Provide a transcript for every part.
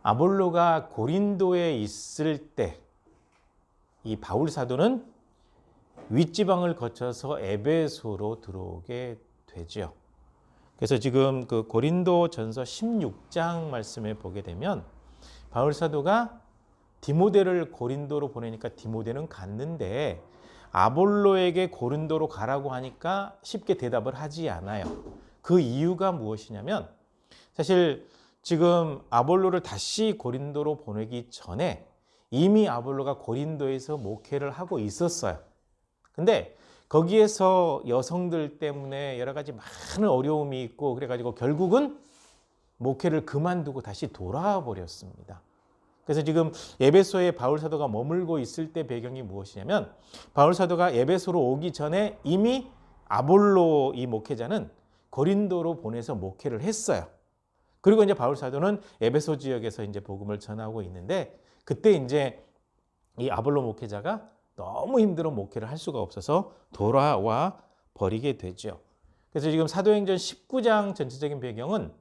아볼로가 고린도에 있을 때 이 바울 사도는 윗지방을 거쳐서 에베소로 들어오게 되죠. 그래서 지금 그 고린도전서 16장 말씀에 보게 되면 바울 사도가 디모데를 고린도로 보내니까 디모데는 갔는데 아볼로에게 고린도로 가라고 하니까 쉽게 대답을 하지 않아요. 그 이유가 무엇이냐면 사실 지금 아볼로를 다시 고린도로 보내기 전에 이미 아볼로가 고린도에서 목회를 하고 있었어요. 근데 거기에서 여성들 때문에 여러 가지 많은 어려움이 있고 그래가지고 결국은 목회를 그만두고 다시 돌아와 버렸습니다. 그래서 지금 에베소에 바울 사도가 머물고 있을 때 배경이 무엇이냐면 바울 사도가 에베소로 오기 전에 이미 아볼로 이 목회자는 고린도로 보내서 목회를 했어요. 그리고 이제 바울 사도는 에베소 지역에서 이제 복음을 전하고 있는데 그때 이제 이 아볼로 목회자가 너무 힘들어 목회를 할 수가 없어서 돌아와 버리게 되죠. 그래서 지금 사도행전 19장 전체적인 배경은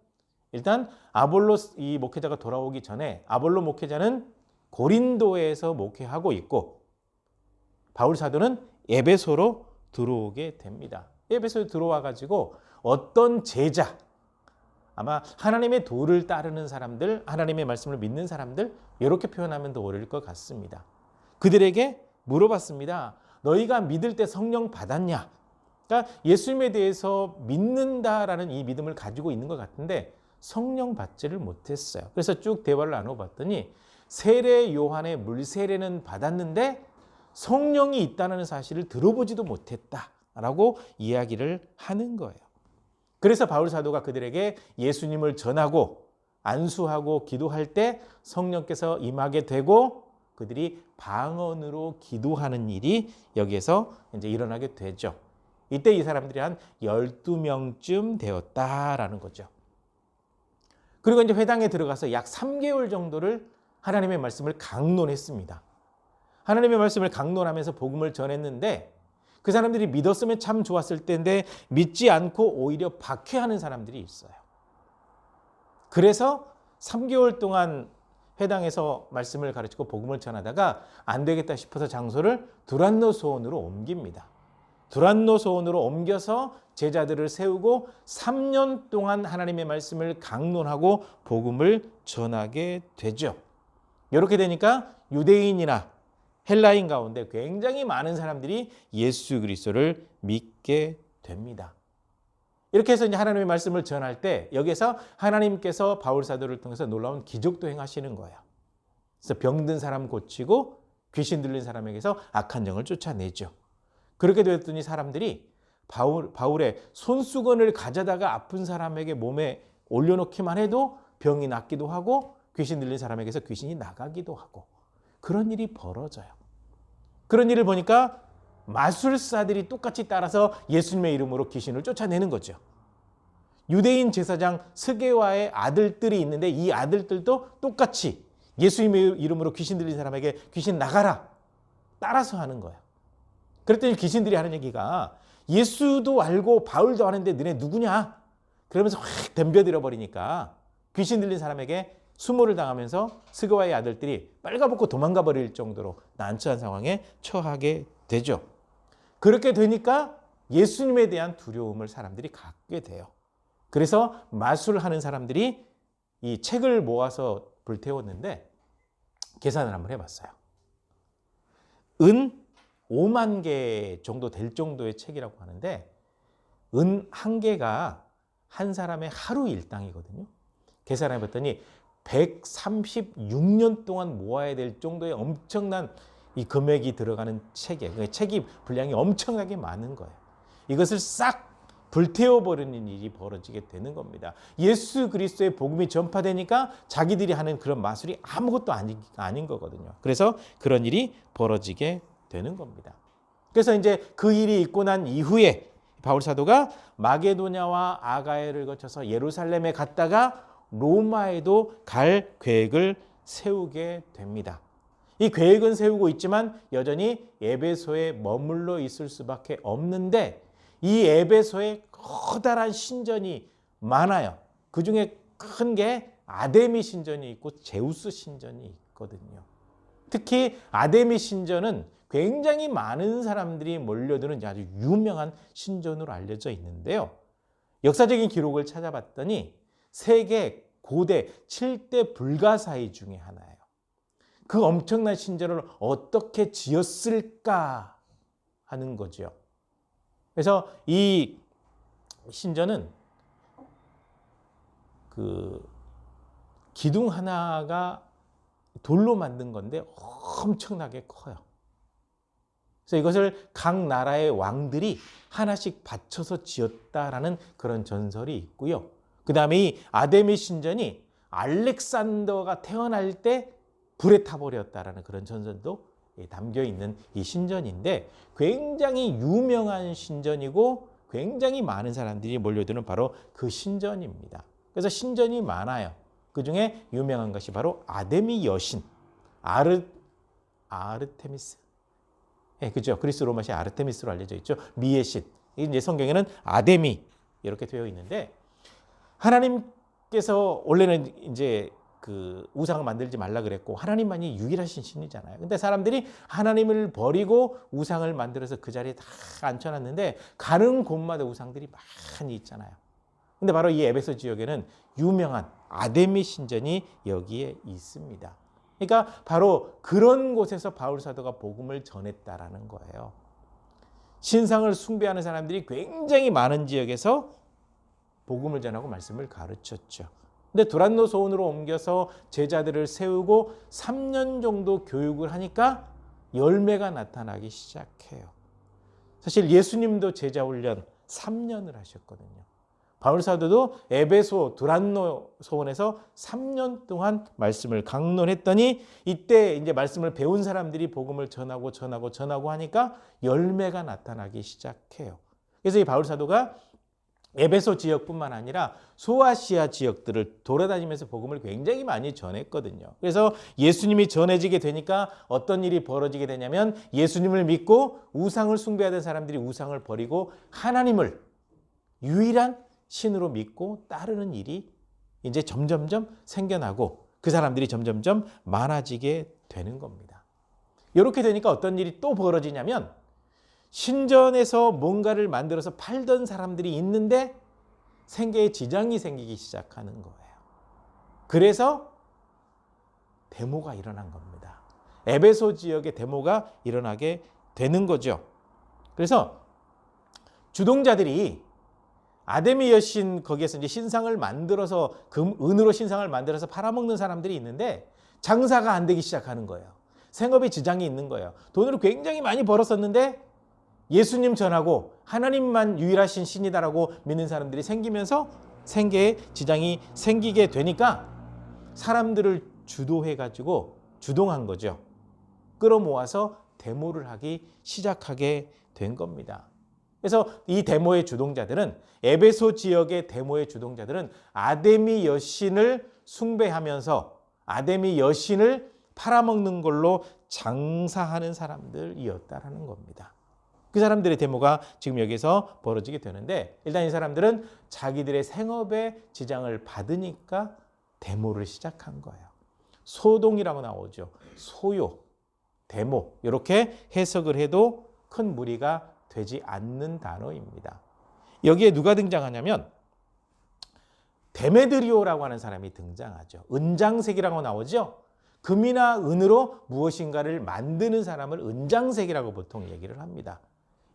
일단 아볼로 이 목회자가 돌아오기 전에 아볼로 목회자는 고린도에서 목회하고 있고 바울 사도는 에베소로 들어오게 됩니다. 에베소에 들어와 가지고 어떤 제자, 아마 하나님의 도를 따르는 사람들, 하나님의 말씀을 믿는 사람들 이렇게 표현하면 더 어울릴 것 같습니다. 그들에게 물어봤습니다. 너희가 믿을 때 성령 받았냐? 그러니까 예수님에 대해서 믿는다라는 이 믿음을 가지고 있는 것 같은데 성령 받지를 못했어요. 그래서 쭉 대화를 나눠봤더니 세례 요한의 물세례는 받았는데 성령이 있다는 사실을 들어보지도 못했다라고 이야기를 하는 거예요. 그래서 바울 사도가 그들에게 예수님을 전하고 안수하고 기도할 때 성령께서 임하게 되고 그들이 방언으로 기도하는 일이 여기에서 이제 일어나게 되죠. 이때 이 사람들이 한 12명쯤 되었다라는 거죠. 그리고 이제 회당에 들어가서 약 3개월 정도를 하나님의 말씀을 강론했습니다. 하나님의 말씀을 강론하면서 복음을 전했는데 그 사람들이 믿었으면 참 좋았을 텐데 믿지 않고 오히려 박해하는 사람들이 있어요. 그래서 3개월 동안 회당에서 말씀을 가르치고 복음을 전하다가 안 되겠다 싶어서 장소를 두란노 소원으로 옮깁니다. 두란노 소원으로 옮겨서 제자들을 세우고 3년 동안 하나님의 말씀을 강론하고 복음을 전하게 되죠. 이렇게 되니까 유대인이나 헬라인 가운데 굉장히 많은 사람들이 예수 그리스도를 믿게 됩니다. 이렇게 해서 이제 하나님의 말씀을 전할 때 여기에서 하나님께서 바울 사도를 통해서 놀라운 기적도 행하시는 거예요. 그래서 병든 사람 고치고 귀신 들린 사람에게서 악한 영을 쫓아내죠. 그렇게 되었더니 사람들이 바울의 손수건을 가져다가 아픈 사람에게 몸에 올려놓기만 해도 병이 낫기도 하고 귀신 들린 사람에게서 귀신이 나가기도 하고 그런 일이 벌어져요. 그런 일을 보니까 마술사들이 똑같이 따라서 예수님의 이름으로 귀신을 쫓아내는 거죠. 유대인 제사장 스게와의 아들들이 있는데 이 아들들도 똑같이 예수님의 이름으로 귀신 들린 사람에게 귀신 나가라 따라서 하는 거예요. 그랬더니 귀신들이 하는 얘기가 예수도 알고 바울도 아는데 너네 누구냐? 그러면서 확 덤벼들어 버리니까 귀신 들린 사람에게 수모를 당하면서 스게와의 아들들이 빨가벗고 도망가 버릴 정도로 난처한 상황에 처하게 되죠. 그렇게 되니까 예수님에 대한 두려움을 사람들이 갖게 돼요. 그래서 마술하는 사람들이 이 책을 모아서 불태웠는데 계산을 한번 해봤어요. 은 5만 개 정도 될 정도의 책이라고 하는데 은 한 개가 한 사람의 하루 일당이거든요. 계산해 봤더니 136년 동안 모아야 될 정도의 엄청난 이 금액이 들어가는 책이에요. 책이 분량이 엄청나게 많은 거예요. 이것을 싹 불태워버리는 일이 벌어지게 되는 겁니다. 예수 그리스도의 복음이 전파되니까 자기들이 하는 그런 마술이 아무것도 아닌 거거든요. 그래서 그런 일이 벌어지게 되는 겁니다. 그래서 이제 그 일이 있고 난 이후에 바울 사도가 마게도냐와 아가야를 거쳐서 예루살렘에 갔다가 로마에도 갈 계획을 세우게 됩니다. 이 계획은 세우고 있지만 여전히 에베소에 머물러 있을 수밖에 없는데 이 에베소에 커다란 신전이 많아요. 그중에 큰 게 아데미 신전이 있고 제우스 신전이 있거든요. 특히 아데미 신전은 굉장히 많은 사람들이 몰려드는 아주 유명한 신전으로 알려져 있는데요. 역사적인 기록을 찾아봤더니 세계 고대 7대 불가사의 중에 하나예요. 그 엄청난 신전을 어떻게 지었을까 하는 거죠. 그래서 이 신전은 그 기둥 하나가 돌로 만든 건데 엄청나게 커요. 그래서 이것을 각 나라의 왕들이 하나씩 바쳐서 지었다라는 그런 전설이 있고요. 그 다음에 이 아데미 신전이 알렉산더가 태어날 때 불에 타버렸다라는 그런 전설도 담겨 있는 이 신전인데 굉장히 유명한 신전이고 굉장히 많은 사람들이 몰려드는 바로 그 신전입니다. 그래서 신전이 많아요. 그 중에 유명한 것이 바로 아데미 여신, 아르테미스. 네, 그죠? 그리스 로마시 아르테미스로 알려져 있죠. 미의 신. 이제 성경에는 아데미 이렇게 되어 있는데 하나님께서 원래는 이제 그 우상을 만들지 말라 그랬고 하나님만이 유일하신 신이잖아요. 근데 사람들이 하나님을 버리고 우상을 만들어서 그 자리에 다 앉혀놨는데 가는 곳마다 우상들이 많이 있잖아요. 근데 바로 이 에베소 지역에는 유명한 아데미 신전이 여기에 있습니다. 그러니까 바로 그런 곳에서 바울 사도가 복음을 전했다라는 거예요. 신상을 숭배하는 사람들이 굉장히 많은 지역에서 복음을 전하고 말씀을 가르쳤죠. 근데 두란노 소원으로 옮겨서 제자들을 세우고 3년 정도 교육을 하니까 열매가 나타나기 시작해요. 사실 예수님도 제자 훈련 3년을 하셨거든요. 바울 사도도 에베소 두란노 소원에서 3년 동안 말씀을 강론했더니 이때 이제 말씀을 배운 사람들이 복음을 전하고 하니까 열매가 나타나기 시작해요. 그래서 이 바울 사도가 에베소 지역뿐만 아니라 소아시아 지역들을 돌아다니면서 복음을 굉장히 많이 전했거든요. 그래서 예수님이 전해지게 되니까 어떤 일이 벌어지게 되냐면 예수님을 믿고 우상을 숭배하던 사람들이 우상을 버리고 하나님을 유일한 신으로 믿고 따르는 일이 이제 점점점 생겨나고 그 사람들이 점점점 많아지게 되는 겁니다. 이렇게 되니까 어떤 일이 또 벌어지냐면 신전에서 뭔가를 만들어서 팔던 사람들이 있는데 생계에 지장이 생기기 시작하는 거예요. 그래서 데모가 일어난 겁니다. 에베소 지역에 데모가 일어나게 되는 거죠. 그래서 주동자들이 아데미 여신 거기에서 이제 신상을 만들어서 은으로 신상을 만들어서 팔아먹는 사람들이 있는데 장사가 안 되기 시작하는 거예요. 생업에 지장이 있는 거예요. 돈을 굉장히 많이 벌었었는데 예수님 전하고 하나님만 유일하신 신이다라고 믿는 사람들이 생기면서 생계에 지장이 생기게 되니까 사람들을 주도해가지고 주동한 거죠. 끌어모아서 데모를 하기 시작하게 된 겁니다. 그래서 이 데모의 주동자들은 에베소 지역의 데모의 주동자들은 아데미 여신을 숭배하면서 아데미 여신을 팔아먹는 걸로 장사하는 사람들이었다라는 겁니다. 그 사람들의 데모가 지금 여기서 벌어지게 되는데 일단 이 사람들은 자기들의 생업에 지장을 받으니까 데모를 시작한 거예요. 소동이라고 나오죠. 소요, 데모 이렇게 해석을 해도 큰 무리가 되지 않는 단어입니다. 여기에 누가 등장하냐면 데메드리오라고 하는 사람이 등장하죠. 은장색이라고 나오죠. 금이나 은으로 무엇인가를 만드는 사람을 은장색이라고 보통 얘기를 합니다.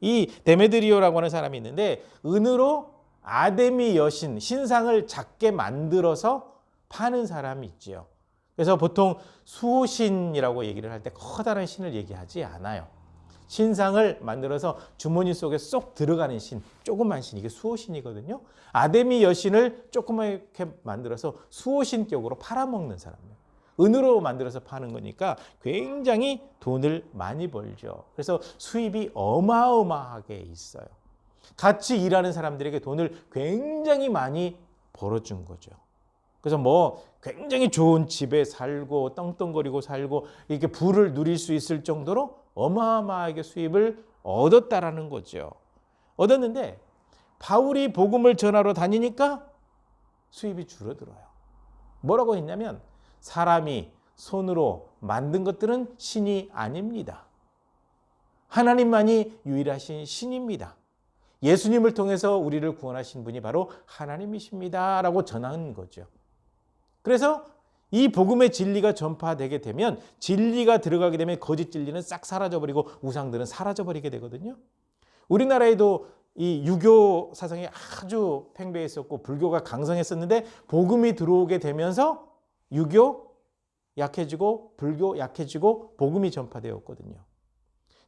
이 데메드리오라고 하는 사람이 있는데 은으로 아데미 여신, 신상을 작게 만들어서 파는 사람이 있죠. 그래서 보통 수호신이라고 얘기를 할 때 커다란 신을 얘기하지 않아요. 신상을 만들어서 주머니 속에 쏙 들어가는 신, 조그만 신, 이게 수호신이거든요. 아데미 여신을 조그맣게 만들어서 수호신격으로 팔아먹는 사람이에요. 은으로 만들어서 파는 거니까 굉장히 돈을 많이 벌죠. 그래서 수입이 어마어마하게 있어요. 같이 일하는 사람들에게 돈을 굉장히 많이 벌어준 거죠. 그래서 뭐 굉장히 좋은 집에 살고 떵떵거리고 살고 이렇게 부를 누릴 수 있을 정도로 어마어마하게 수입을 얻었다라는 거죠. 얻었는데 바울이 복음을 전하러 다니니까 수입이 줄어들어요. 뭐라고 했냐면 사람이 손으로 만든 것들은 신이 아닙니다. 하나님만이 유일하신 신입니다. 예수님을 통해서 우리를 구원하신 분이 바로 하나님이십니다. 라고 전하는 거죠. 그래서 이 복음의 진리가 전파되게 되면 진리가 들어가게 되면 거짓 진리는 싹 사라져버리고 우상들은 사라져버리게 되거든요. 우리나라에도 이 유교 사상이 아주 팽배했었고 불교가 강성했었는데 복음이 들어오게 되면서 유교 약해지고 불교 약해지고 복음이 전파되었거든요.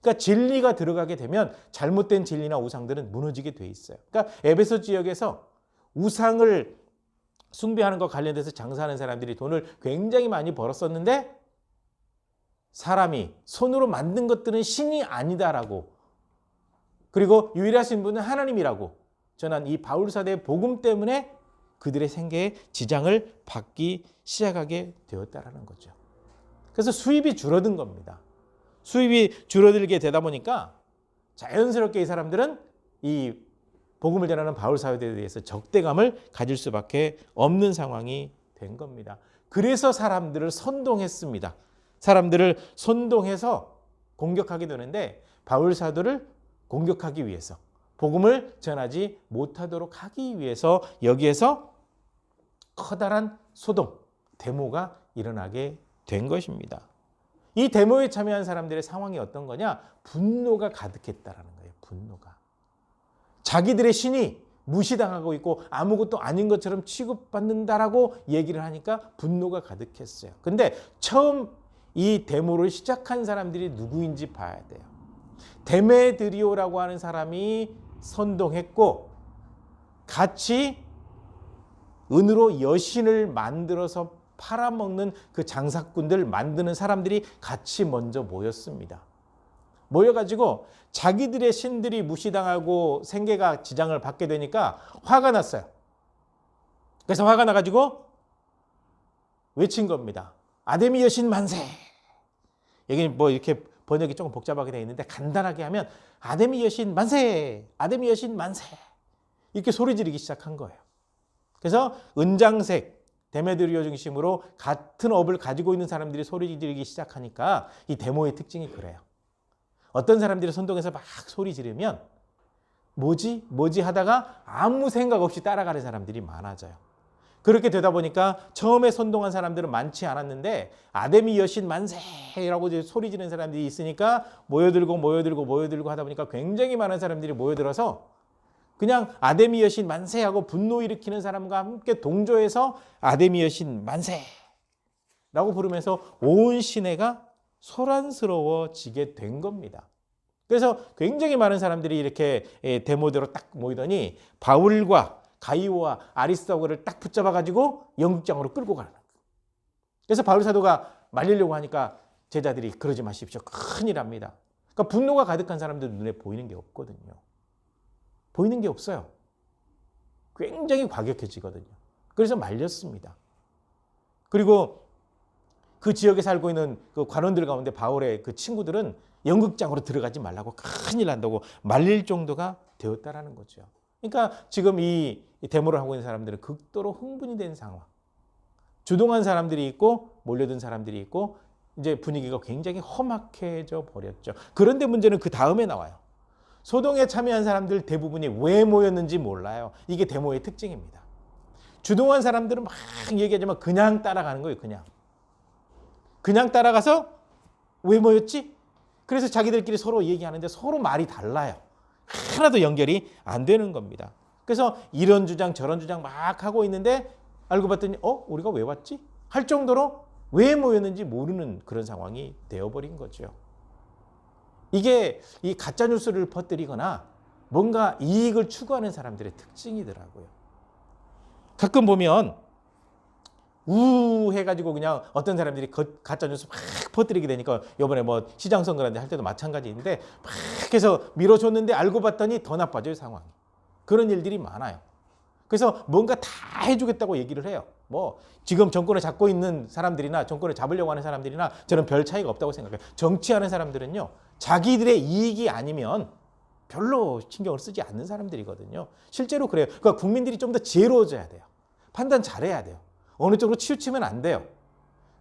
그러니까 진리가 들어가게 되면 잘못된 진리나 우상들은 무너지게 돼 있어요. 그러니까 에베소 지역에서 우상을 숭배하는 것 관련돼서 장사하는 사람들이 돈을 굉장히 많이 벌었었는데 사람이 손으로 만든 것들은 신이 아니다라고 그리고 유일하신 분은 하나님이라고 전한 이 바울사대의 복음 때문에 그들의 생계에 지장을 받기 시작하게 되었다라는 거죠. 그래서 수입이 줄어든 겁니다. 수입이 줄어들게 되다 보니까 자연스럽게 이 사람들은 이 복음을 전하는 바울사도에 대해서 적대감을 가질 수밖에 없는 상황이 된 겁니다. 그래서 사람들을 선동했습니다. 사람들을 선동해서 공격하게 되는데 바울사도를 공격하기 위해서 복음을 전하지 못하도록 하기 위해서 여기에서 커다란 소동, 데모가 일어나게 된 것입니다. 이 데모에 참여한 사람들의 상황이 어떤 거냐? 분노가 가득했다라는 거예요. 분노가. 자기들의 신이 무시당하고 있고 아무것도 아닌 것처럼 취급받는다라고 얘기를 하니까 분노가 가득했어요. 근데 처음 이 데모를 시작한 사람들이 누구인지 봐야 돼요. 데메드리오라고 하는 사람이 선동했고 같이 은으로 여신을 만들어서 팔아먹는 그 장사꾼들 만드는 사람들이 같이 먼저 모였습니다. 모여가지고 자기들의 신들이 무시당하고 생계가 지장을 받게 되니까 화가 났어요. 그래서 화가 나가지고 외친 겁니다. 아데미 여신 만세. 여기 뭐 이렇게 번역이 조금 복잡하게 되어 있는데 간단하게 하면 아데미 여신 만세, 아데미 여신 만세 이렇게 소리 지르기 시작한 거예요. 그래서 은장색 데메드리오 중심으로 같은 업을 가지고 있는 사람들이 소리 지르기 시작하니까 이 데모의 특징이 그래요. 어떤 사람들이 선동해서 막 소리 지르면 뭐지 하다가 아무 생각 없이 따라가는 사람들이 많아져요. 그렇게 되다 보니까 처음에 선동한 사람들은 많지 않았는데 아데미 여신 만세라고 소리 지르는 사람들이 있으니까 모여들고 하다 보니까 굉장히 많은 사람들이 모여들어서 그냥 아데미 여신 만세하고 분노 일으키는 사람과 함께 동조해서 아데미 여신 만세라고 부르면서 온 시내가 소란스러워지게 된 겁니다. 그래서 굉장히 많은 사람들이 이렇게 데모대로 딱 모이더니 바울과 가이오와 아리스도거를 딱 붙잡아가지고 영국장으로 끌고 가는 거예요. 그래서 바울 사도가 말리려고 하니까 제자들이 그러지 마십시오. 큰일 납니다. 그러니까 분노가 가득한 사람들 눈에 보이는 게 없거든요. 보이는 게 없어요. 굉장히 과격해지거든요. 그래서 말렸습니다. 그리고 그 지역에 살고 있는 그 관원들 가운데 바울의 그 친구들은 연극장으로 들어가지 말라고 큰일 난다고 말릴 정도가 되었다라는 거죠. 그러니까 지금 이 데모를 하고 있는 사람들은 극도로 흥분이 된 상황. 주동한 사람들이 있고 몰려든 사람들이 있고 이제 분위기가 굉장히 험악해져 버렸죠. 그런데 문제는 그 다음에 나와요. 소동에 참여한 사람들 대부분이 왜 모였는지 몰라요. 이게 데모의 특징입니다. 주동한 사람들은 막 얘기하지만 그냥 따라가는 거예요. 그냥 따라가서 왜 모였지? 그래서 자기들끼리 서로 얘기하는데 서로 말이 달라요. 하나도 연결이 안 되는 겁니다. 그래서 이런 주장 저런 주장 막 하고 있는데 알고 봤더니 우리가 왜 왔지? 할 정도로 왜 모였는지 모르는 그런 상황이 되어버린 거죠. 이게 이 가짜 뉴스를 퍼뜨리거나 뭔가 이익을 추구하는 사람들의 특징이더라고요. 가끔 보면 해가지고 그냥 어떤 사람들이 가짜 뉴스 막 퍼뜨리게 되니까 이번에 뭐 시장 선거라든지 할 때도 마찬가지인데 막 해서 밀어줬는데 알고 봤더니 더 나빠져요 상황이. 그런 일들이 많아요. 그래서 뭔가 다 해주겠다고 얘기를 해요. 뭐 지금 정권을 잡고 있는 사람들이나 정권을 잡으려고 하는 사람들이나 저는 별 차이가 없다고 생각해요. 정치하는 사람들은요. 자기들의 이익이 아니면 별로 신경을 쓰지 않는 사람들이거든요. 실제로 그래요. 그러니까 국민들이 좀 더 지혜로워져야 돼요. 판단 잘해야 돼요. 어느 쪽으로 치우치면 안 돼요.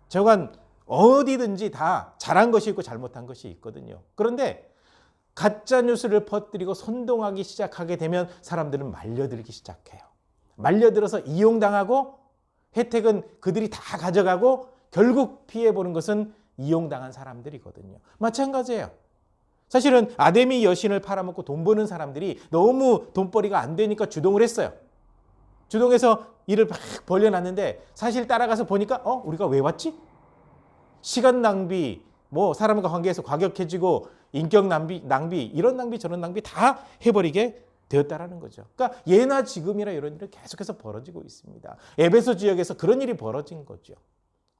저간 어디든지 다 잘한 것이 있고 잘못한 것이 있거든요. 그런데 가짜 뉴스를 퍼뜨리고 선동하기 시작하게 되면 사람들은 말려들기 시작해요. 말려들어서 이용당하고 혜택은 그들이 다 가져가고 결국 피해보는 것은 이용당한 사람들이거든요. 마찬가지예요. 사실은 아데미 여신을 팔아먹고 돈 버는 사람들이 너무 돈벌이가 안 되니까 주동을 했어요. 주동해서 일을 막 벌려놨는데 사실 따라가서 보니까 우리가 왜 왔지? 시간 낭비, 뭐 사람과 관계에서 과격해지고 인격 낭비, 이런 낭비 저런 낭비 다 해버리게 되었다라는 거죠. 그러니까 예나 지금이나 이런 일이 계속해서 벌어지고 있습니다. 에베소 지역에서 그런 일이 벌어진 거죠.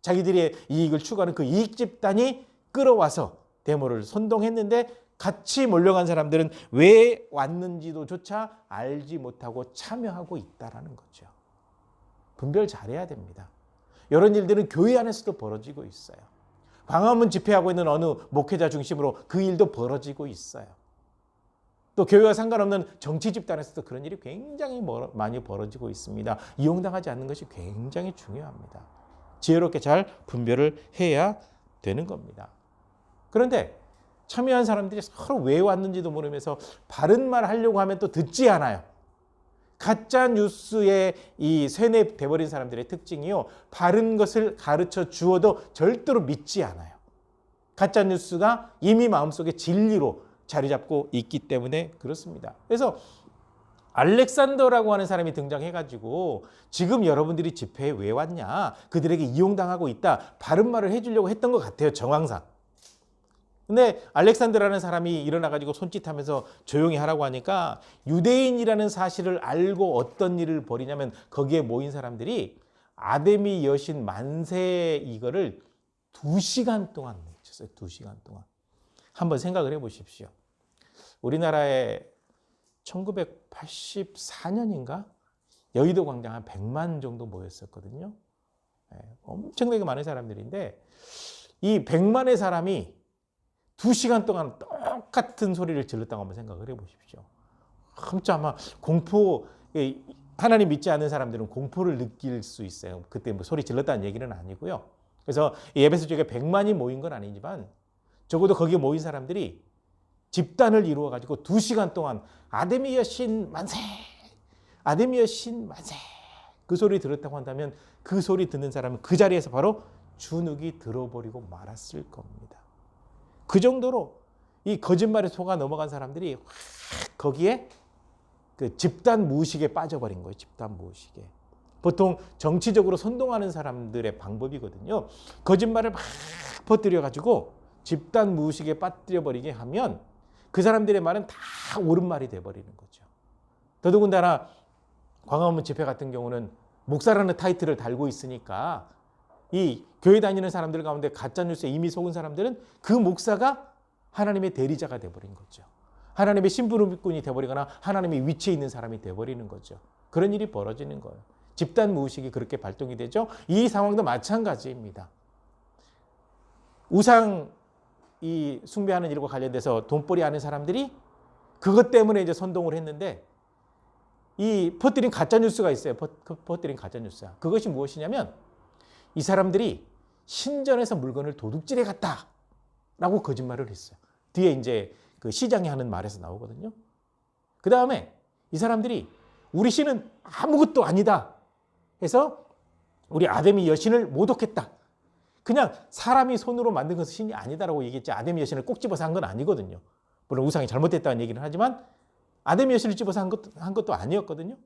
자기들의 이익을 추구하는 그 이익 집단이 끌어와서 데모를 선동했는데 같이 몰려간 사람들은 왜 왔는지도조차 알지 못하고 참여하고 있다라는 거죠. 분별 잘해야 됩니다. 이런 일들은 교회 안에서도 벌어지고 있어요. 광화문 집회하고 있는 어느 목회자 중심으로 그 일도 벌어지고 있어요. 또 교회와 상관없는 정치 집단에서도 그런 일이 굉장히 많이 벌어지고 있습니다. 이용당하지 않는 것이 굉장히 중요합니다. 지혜롭게 잘 분별을 해야 되는 겁니다. 그런데 참여한 사람들이 서로 왜 왔는지도 모르면서 바른 말 하려고 하면 또 듣지 않아요. 가짜 뉴스에 이 세뇌돼버린 사람들의 특징이요. 바른 것을 가르쳐 주어도 절대로 믿지 않아요. 가짜 뉴스가 이미 마음속에 진리로 자리 잡고 있기 때문에 그렇습니다. 그래서 알렉산더라고 하는 사람이 등장해가지고 지금 여러분들이 집회에 왜 왔냐? 그들에게 이용당하고 있다. 바른 말을 해주려고 했던 것 같아요. 정황상. 근데 알렉산더라는 사람이 일어나가지고 손짓하면서 조용히 하라고 하니까 유대인이라는 사실을 알고 어떤 일을 벌이냐면 거기에 모인 사람들이 아데미 여신 만세 이거를 2시간 동안 외쳤어요. 2시간 동안. 한번 생각을 해보십시오. 우리나라에 1984년인가 여의도 광장 한 100만 정도 모였었거든요. 엄청나게 많은 사람들인데 이 100만의 사람이 2시간 동안 똑같은 소리를 질렀다고 한번 생각을 해보십시오. 진짜 아마 공포, 하나님 믿지 않는 사람들은 공포를 느낄 수 있어요. 그때 뭐 소리 질렀다는 얘기는 아니고요. 그래서 에베소 지역에 100만이 모인 건 아니지만 적어도 거기에 모인 사람들이 집단을 이루어가지고 2시간 동안 아데미 여신 만세! 아데미 여신 만세! 그 소리 들었다고 한다면 그 소리 듣는 사람은 그 자리에서 바로 주눅이 들어버리고 말았을 겁니다. 그 정도로 이 거짓말에 속아 넘어간 사람들이 거기에 그 집단 무의식에 빠져버린 거예요. 집단 무의식에. 보통 정치적으로 선동하는 사람들의 방법이거든요. 거짓말을 막 퍼뜨려가지고 집단 무의식에 빠뜨려버리게 하면 그 사람들의 말은 다 옳은 말이 돼버리는 거죠. 더더군다나 광화문 집회 같은 경우는 목사라는 타이틀을 달고 있으니까 이 교회 다니는 사람들 가운데 가짜뉴스에 이미 속은 사람들은 그 목사가 하나님의 대리자가 돼버린 거죠. 하나님의 심부름꾼이 돼버리거나 하나님의 위치에 있는 사람이 돼버리는 거죠. 그런 일이 벌어지는 거예요. 집단 무의식이 그렇게 발동이 되죠. 이 상황도 마찬가지입니다. 우상 이 숭배하는 일과 관련돼서 돈벌이 하는 사람들이 그것 때문에 이제 선동을 했는데 이 퍼뜨린 가짜뉴스가 있어요. 퍼뜨린 가짜뉴스야. 그것이 무엇이냐면 이 사람들이 신전에서 물건을 도둑질해 갔다라고 거짓말을 했어요. 뒤에 이제 그 시장이 하는 말에서 나오거든요. 그 다음에 이 사람들이 우리 신은 아무것도 아니다 해서 우리 아데미 여신을 모독했다. 그냥 사람이 손으로 만든 것은 신이 아니다라고 얘기했지 아데미 여신을 꼭 집어서 한 건 아니거든요. 물론 우상이 잘못됐다는 얘기는 하지만 아데미 여신을 집어서 한 것도 아니었거든요.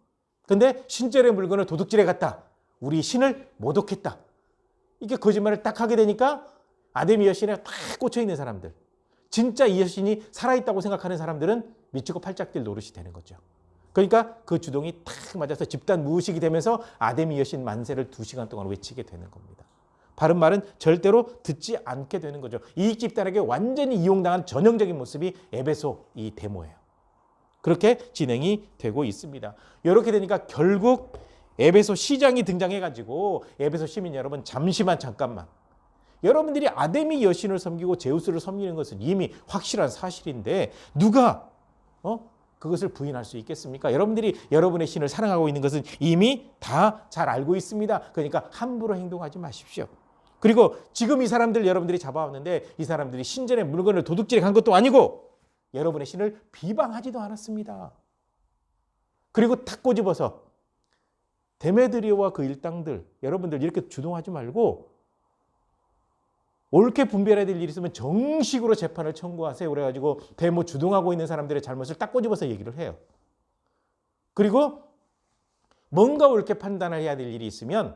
근데 신전의 물건을 도둑질해 갔다. 우리 신을 모독했다. 이게 거짓말을 딱 하게 되니까 아데미 여신에 딱 꽂혀있는 사람들, 진짜 이 여신이 살아있다고 생각하는 사람들은 미치고 팔짝 뛸 노릇이 되는 거죠. 그러니까 그 주동이 탁 맞아서 집단 무의식이 되면서 아데미 여신 만세를 2시간 동안 외치게 되는 겁니다. 바른 말은 절대로 듣지 않게 되는 거죠. 이익 집단에게 완전히 이용당한 전형적인 모습이 에베소 이 데모예요. 그렇게 진행이 되고 있습니다. 이렇게 되니까 결국 에베소 시장이 등장해가지고 에베소 시민 여러분 잠깐만. 여러분들이 아데미 여신을 섬기고 제우스를 섬기는 것은 이미 확실한 사실인데 누가 그것을 부인할 수 있겠습니까? 여러분들이 여러분의 신을 사랑하고 있는 것은 이미 다 잘 알고 있습니다. 그러니까 함부로 행동하지 마십시오. 그리고 지금 이 사람들 여러분들이 잡아왔는데 이 사람들이 신전의 물건을 도둑질해 간 것도 아니고 여러분의 신을 비방하지도 않았습니다. 그리고 탁 꼬집어서 데메드리오와 그 일당들 여러분들 이렇게 주동하지 말고 옳게 분별해야 될 일이 있으면 정식으로 재판을 청구하세요. 그래가지고 데모 주동하고 있는 사람들의 잘못을 딱 꼬집어서 얘기를 해요. 그리고 뭔가 옳게 판단을 해야 될 일이 있으면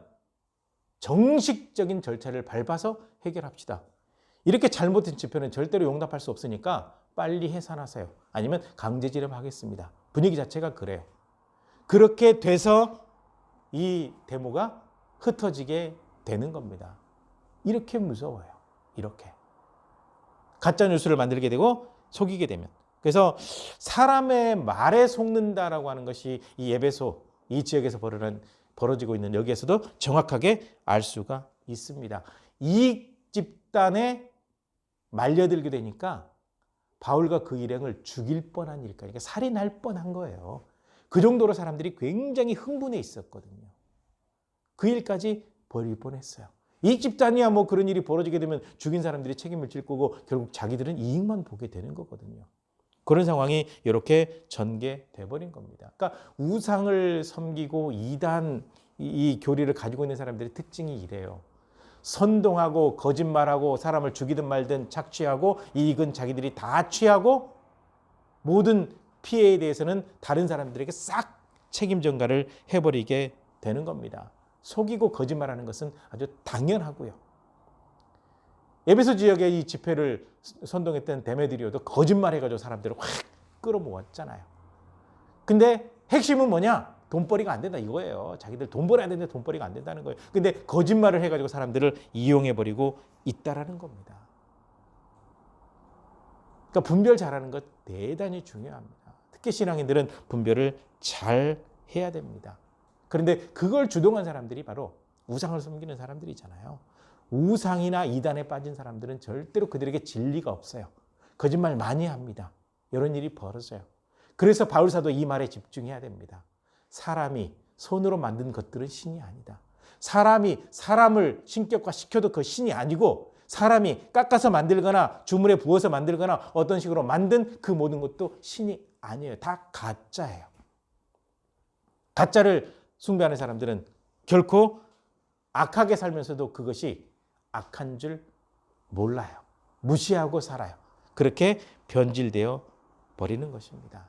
정식적인 절차를 밟아서 해결합시다. 이렇게 잘못된 집회는 절대로 용납할 수 없으니까 빨리 해산하세요. 아니면 강제 지렴하겠습니다. 분위기 자체가 그래요. 그렇게 돼서 이 데모가 흩어지게 되는 겁니다. 이렇게 무서워요. 이렇게. 가짜 뉴스를 만들게 되고 속이게 되면. 그래서 사람의 말에 속는다라고 하는 것이 이 에베소, 이 지역에서 벌어지고 있는 여기에서도 정확하게 알 수가 있습니다. 이 집단에 말려들게 되니까 바울과 그 일행을 죽일 뻔한 일까지, 그러니까 살인할 뻔한 거예요. 그 정도로 사람들이 굉장히 흥분해 있었거든요. 그 일까지 벌일 뻔했어요. 이 집단이야 뭐 그런 일이 벌어지게 되면 죽인 사람들이 책임을 질 거고 결국 자기들은 이익만 보게 되는 거거든요. 그런 상황이 이렇게 전개돼 버린 겁니다. 그러니까 우상을 섬기고 이단 이 교리를 가지고 있는 사람들의 특징이 이래요. 선동하고 거짓말하고 사람을 죽이든 말든 착취하고 이익은 자기들이 다 취하고 모든 피해에 대해서는 다른 사람들에게 싹 책임 전가를 해버리게 되는 겁니다. 속이고 거짓말하는 것은 아주 당연하고요. 에베소 지역의 이 집회를 선동했던 데메드리오도 거짓말해가지고 사람들을 확 끌어모았잖아요. 근데 핵심은 뭐냐? 돈벌이가 안 된다 이거예요. 자기들 돈 벌어야 되는데 돈벌이가 안 된다는 거예요. 근데 거짓말을 해가지고 사람들을 이용해버리고 있다라는 겁니다. 그러니까 분별 잘하는 것 대단히 중요합니다. 특히 신앙인들은 분별을 잘 해야 됩니다. 그런데 그걸 주동한 사람들이 바로 우상을 섬기는 사람들이잖아요. 우상이나 이단에 빠진 사람들은 절대로 그들에게 진리가 없어요. 거짓말 많이 합니다. 이런 일이 벌어져요. 그래서 바울 사도 이 말에 집중해야 됩니다. 사람이 손으로 만든 것들은 신이 아니다. 사람이 사람을 신격화시켜도 그 신이 아니고 사람이 깎아서 만들거나 주물에 부어서 만들거나 어떤 식으로 만든 그 모든 것도 신이 아니에요. 다 가짜예요. 가짜를 숭배하는 사람들은 결코 악하게 살면서도 그것이 악한 줄 몰라요. 무시하고 살아요. 그렇게 변질되어 버리는 것입니다.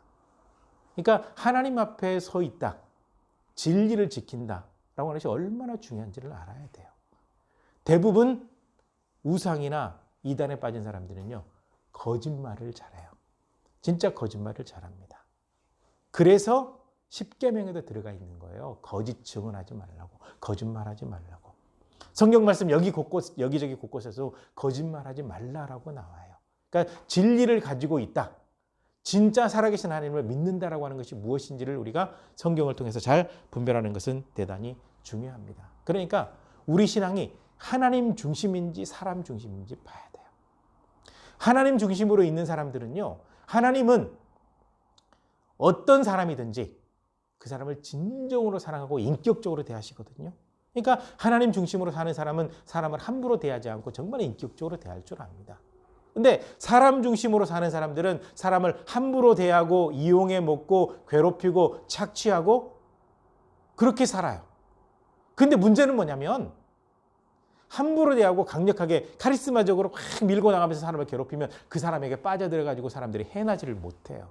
그러니까 하나님 앞에 서 있다. 진리를 지킨다라고 하는 것이 얼마나 중요한지를 알아야 돼요. 대부분 우상이나 이단에 빠진 사람들은요. 거짓말을 잘해요. 진짜 거짓말을 잘합니다. 그래서 십계명에도 들어가 있는 거예요. 거짓 증언하지 말라고. 거짓말하지 말라고. 성경 말씀 여기저기 곳곳에서 거짓말하지 말라라고 나와요. 그러니까 진리를 가지고 있다. 진짜 살아계신 하나님을 믿는다라고 하는 것이 무엇인지를 우리가 성경을 통해서 잘 분별하는 것은 대단히 중요합니다. 그러니까 우리 신앙이 하나님 중심인지 사람 중심인지 봐야 돼요. 하나님 중심으로 있는 사람들은요. 하나님은 어떤 사람이든지 그 사람을 진정으로 사랑하고 인격적으로 대하시거든요. 그러니까 하나님 중심으로 사는 사람은 사람을 함부로 대하지 않고 정말 인격적으로 대할 줄 압니다. 근데 사람 중심으로 사는 사람들은 사람을 함부로 대하고 이용해 먹고 괴롭히고 착취하고 그렇게 살아요. 근데 문제는 뭐냐면 함부로 대하고 강력하게 카리스마적으로 막 밀고 나가면서 사람을 괴롭히면 그 사람에게 빠져들어가지고 사람들이 해나지를 못해요.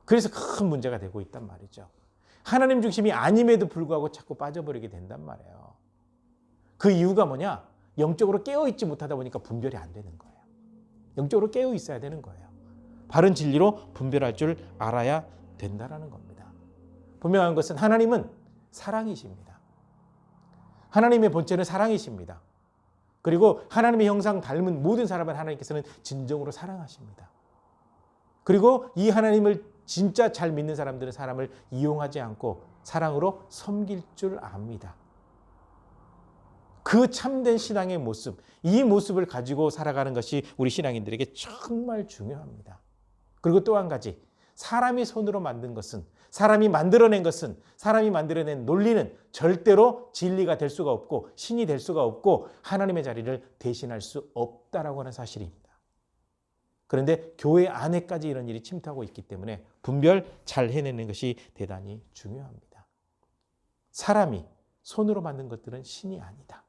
그래서 큰 문제가 되고 있단 말이죠. 하나님 중심이 아님에도 불구하고 자꾸 빠져버리게 된단 말이에요. 그 이유가 뭐냐? 영적으로 깨어있지 못하다 보니까 분별이 안 되는 거예요. 영적으로 깨어 있어야 되는 거예요. 바른 진리로 분별할 줄 알아야 된다는 겁니다. 분명한 것은 하나님은 사랑이십니다. 하나님의 본체는 사랑이십니다. 그리고 하나님의 형상 닮은 모든 사람을 하나님께서는 진정으로 사랑하십니다. 그리고 이 하나님을 진짜 잘 믿는 사람들은 사람을 이용하지 않고 사랑으로 섬길 줄 압니다. 그 참된 신앙의 모습, 이 모습을 가지고 살아가는 것이 우리 신앙인들에게 정말 중요합니다. 그리고 또 한 가지, 사람이 손으로 만든 것은, 사람이 만들어낸 것은, 사람이 만들어낸 논리는 절대로 진리가 될 수가 없고 신이 될 수가 없고 하나님의 자리를 대신할 수 없다라고 하는 사실입니다. 그런데 교회 안에까지 이런 일이 침투하고 있기 때문에 분별 잘 해내는 것이 대단히 중요합니다. 사람이 손으로 만든 것들은 신이 아니다.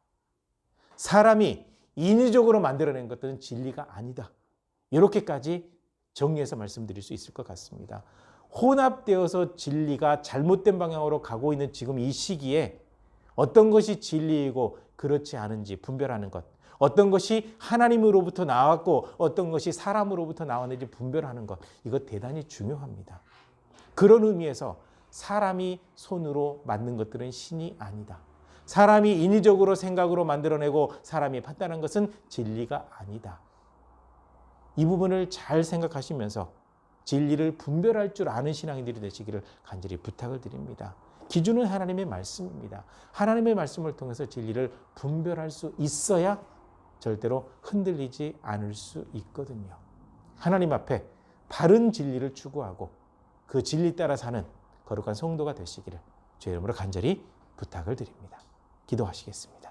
사람이 인위적으로 만들어낸 것들은 진리가 아니다. 이렇게까지 정리해서 말씀드릴 수 있을 것 같습니다. 혼합되어서 진리가 잘못된 방향으로 가고 있는 지금 이 시기에 어떤 것이 진리이고 그렇지 않은지 분별하는 것, 어떤 것이 하나님으로부터 나왔고 어떤 것이 사람으로부터 나왔는지 분별하는 것, 이거 대단히 중요합니다. 그런 의미에서 사람이 손으로 만든 것들은 신이 아니다. 사람이 인위적으로 생각으로 만들어내고 사람이 판단한 것은 진리가 아니다. 이 부분을 잘 생각하시면서 진리를 분별할 줄 아는 신앙인들이 되시기를 간절히 부탁을 드립니다. 기준은 하나님의 말씀입니다. 하나님의 말씀을 통해서 진리를 분별할 수 있어야 절대로 흔들리지 않을 수 있거든요. 하나님 앞에 바른 진리를 추구하고 그 진리 따라 사는 거룩한 성도가 되시기를 주의 이름으로 간절히 부탁을 드립니다. 기도하시겠습니다.